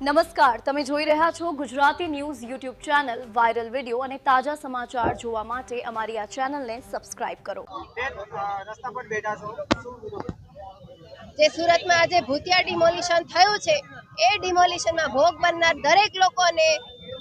નમસ્કાર, તમે જોઈ રહ્યા છો Gujarati news YouTube channel. Viral video અને તાજા સમાચાર જોવા માટે અમારી આ ચેનલને સબસ્ક્રાઇબ કરો. રસ્તા પર બેઠા છો, જે સુરતમાં આજે ભૂતિયા ડિમોલિશન થયું છે એ ડિમોલિશનમાં ભોગ બનનાર દરેક લોકોને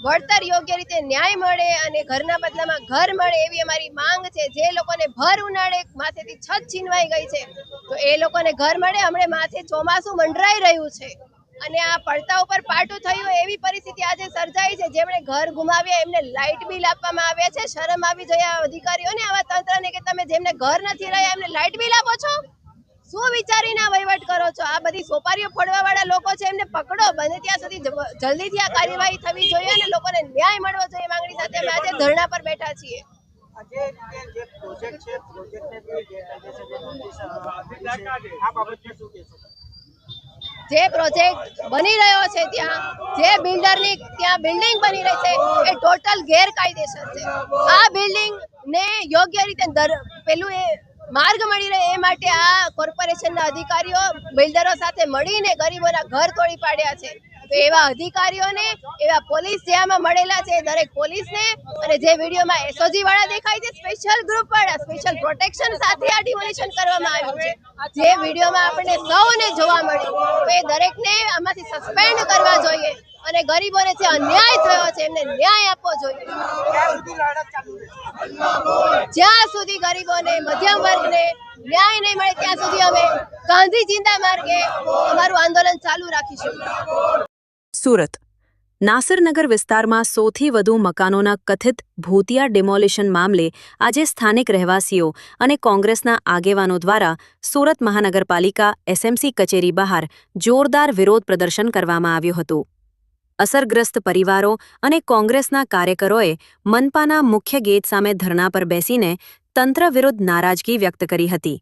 વળતર યોગ્ય રીતે ન્યાય મળે અને ઘરના બદલામાં ઘર મળે એવી અમારી માંગ છે. જે લોકોને ભર ઉનાળે માથેથી છત છીનવાઈ ગઈ છે તો એ લોકોને ઘર મળે. હમણાં માથે ચોમાસું મંડરાઈ રહ્યું છે અને આ પડતા ઉપર પાટું થયું એવી પરિસ્થિતિ આજે સર્જાઈ છે. જેમણે ઘર ગુમાવ્યા એમને લાઇટ બિલ આપવામાં આવ્યા છે. શરમ આવી જોઈએ આ અધિકારીઓને, આવા તંત્રને કે તમે જેમને ઘર નથી રહ્યા એમને લાઇટ બિલ આપો છો. શું વિચારીને આ વહીવટ કરો છો? આ બધી સોપારીઓ ફોડવા વાળા લોકો છે એમને પકડો. બને ત્યાં સુધી જલ્દીથી આ કાર્યવાહી થવી જોઈએ અને લોકોને ન્યાય મળવો જોઈએ. માંગણી સાથે અમે આજે ધરણા પર બેઠા છીએ. જે પ્રોજેક્ટ છે પ્રોજેક્ટને બી ગેરકાયદેસર નોટિસ આપી છે, આ બાબતે શું કહેશો? જે પ્રોજેક્ટ બની રહ્યો છે ત્યાં જે બિલ્ડરની ત્યાં બિલ્ડિંગ બની રહી છે એ ટોટલ ગેરકાયદેસર છે. આ બિલ્ડિંગ ને યોગ્ય રીતે પેલું એ માર્ગ મળી રહે એ માટે આ કોર્પોરેશનના અધિકારીઓ બિલ્ડરો સાથે મળીને ગરીબોના ઘર તોડી પાડ્યા છે. તો એવા અધિકારીઓને, એવા પોલીસ જે આમાં મળેલા છે દરેક પોલીસને, અને જે વિડીયોમાં એસઓજી વાળા દેખાય છે સ્પેશિયલ ગ્રુપ વાળા સ્પેશિયલ પ્રોટેક્શન સાથે આ ડિમોલિશન કરવામાં આવ્યું છે, જે વિડીયોમાં આપણને સૌને જોવા મળ્યું, તો એ દરેકને આમાંથી સસ્પેન્ડ કરવા જોઈએ અને ગરીબોને જે અન્યાય થયો છે એમને ન્યાય આપવો જોઈએ. જ્યાં સુધી ગરીબોને, મધ્યમ વર્ગને ન્યાય નહીં મળે ત્યાં સુધી અમે ગાંધી જિંદા માર્ગે અમારું આંદોલન ચાલુ રાખીશું. સુરત નાસરનગર વિસ્તારમાં સૌથી વધુ મકાનોના કથિત ભૂતિયા ડિમોલિશન મામલે આજે સ્થાનિક રહેવાસીઓ અને કોંગ્રેસના આગેવાનો દ્વારા સુરત મહાનગરપાલિકા એસએમસી કચેરી બહાર જોરદાર વિરોધ પ્રદર્શન કરવામાં આવ્યું હતું. અસરગ્રસ્ત પરિવારો અને કોંગ્રેસના કાર્યકરોએ મનપાના મુખ્ય ગેટ સામે ધરણા પર બેસીને તંત્ર વિરુદ્ધ નારાજગી વ્યક્ત કરી હતી.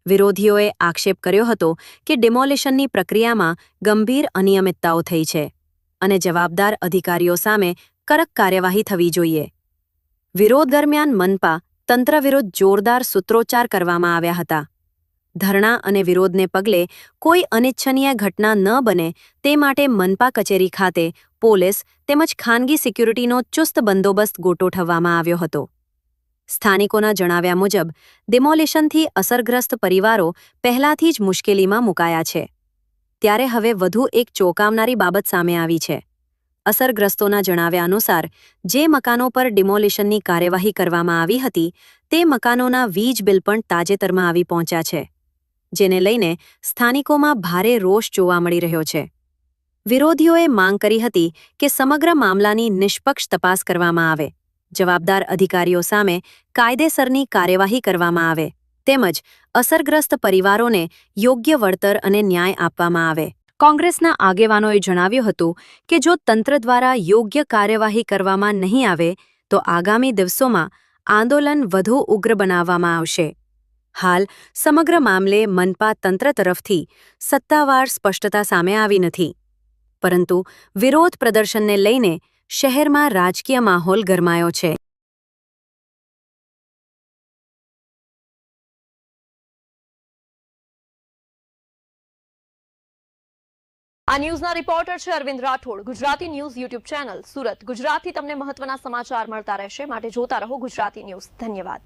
વિરોધીઓએ આક્ષેપ કર્યો હતો કે ડિમોલિશનની પ્રક્રિયામાં ગંભીર અનિયમિતતાઓ થઈ છે અને જવાબદાર અધિકારીઓ સામે કડક કાર્યવાહી થવી જોઈએ. વિરોધ દરમિયાન મનપા તંત્ર વિરુદ્ધ જોરદાર સૂત્રોચ્ચાર કરવામાં આવ્યા હતા. ધરણા અને વિરોધને પગલે કોઈ અનિચ્છનીય ઘટના ન બને તે માટે મનપા કચેરી ખાતે પોલીસ તેમજ ખાનગી સિક્યુરિટીનો ચુસ્ત બંદોબસ્ત ગોઠવવામાં આવ્યો હતો. સ્થાનિકોના જણાવ્યા મુજબ ડિમોલિશનથી અસરગ્રસ્ત પરિવારો પહેલાથી જ મુશ્કેલીમાં મુકાયા છે. ત્યારે હવે વધુ એક ચોંકાવનારી બાબત સામે આવી છે. અસરગ્રસ્તોના જણાવ્યા અનુસાર જે મકાનો પર ડિમોલિશનની કાર્યવાહી કરવામાં આવી હતી તે મકાનોના વીજ બિલ પણ તાજેતરમાં આવી પહોંચ્યા છે, જેને લઈને સ્થાનિકોમાં ભારે રોષ જોવા મળી રહ્યો છે. વિરોધીઓએ માંગ કરી હતી કે સમગ્ર મામલાની નિષ્પક્ષ તપાસ કરવામાં આવે, જવાબદાર અધિકારીઓ સામે કાયદેસરની કાર્યવાહી કરવામાં આવે તેમજ અસરગ્રસ્ત પરિવારોને યોગ્ય વળતર અને ન્યાય આપવામાં આવે. કોંગ્રેસના આગેવાનોએ જણાવ્યું હતું કે જો તંત્ર દ્વારા યોગ્ય કાર્યવાહી કરવામાં નહીં આવે તો આગામી દિવસોમાં આંદોલન વધુ ઉગ્ર બનાવવામાં આવશે. હાલ સમગ્ર મામલે મનપા તંત્ર તરફથી સત્તાવાર સ્પષ્ટતા સામે આવી નથી, પરંતુ વિરોધ પ્રદર્શનને લઈને શહેરમાં રાજકીય માહોલ ગરમાયો છે. આ ન્યૂઝના રિપોર્ટર છે Arvind Rathod. Gujarati news YouTube channel Surat. ગુજરાતથી તમને મહત્વના સમાચાર મળતા રહેશે, માટે જોતા રહો ગુજરાતી ન્યૂઝ. ધન્યવાદ.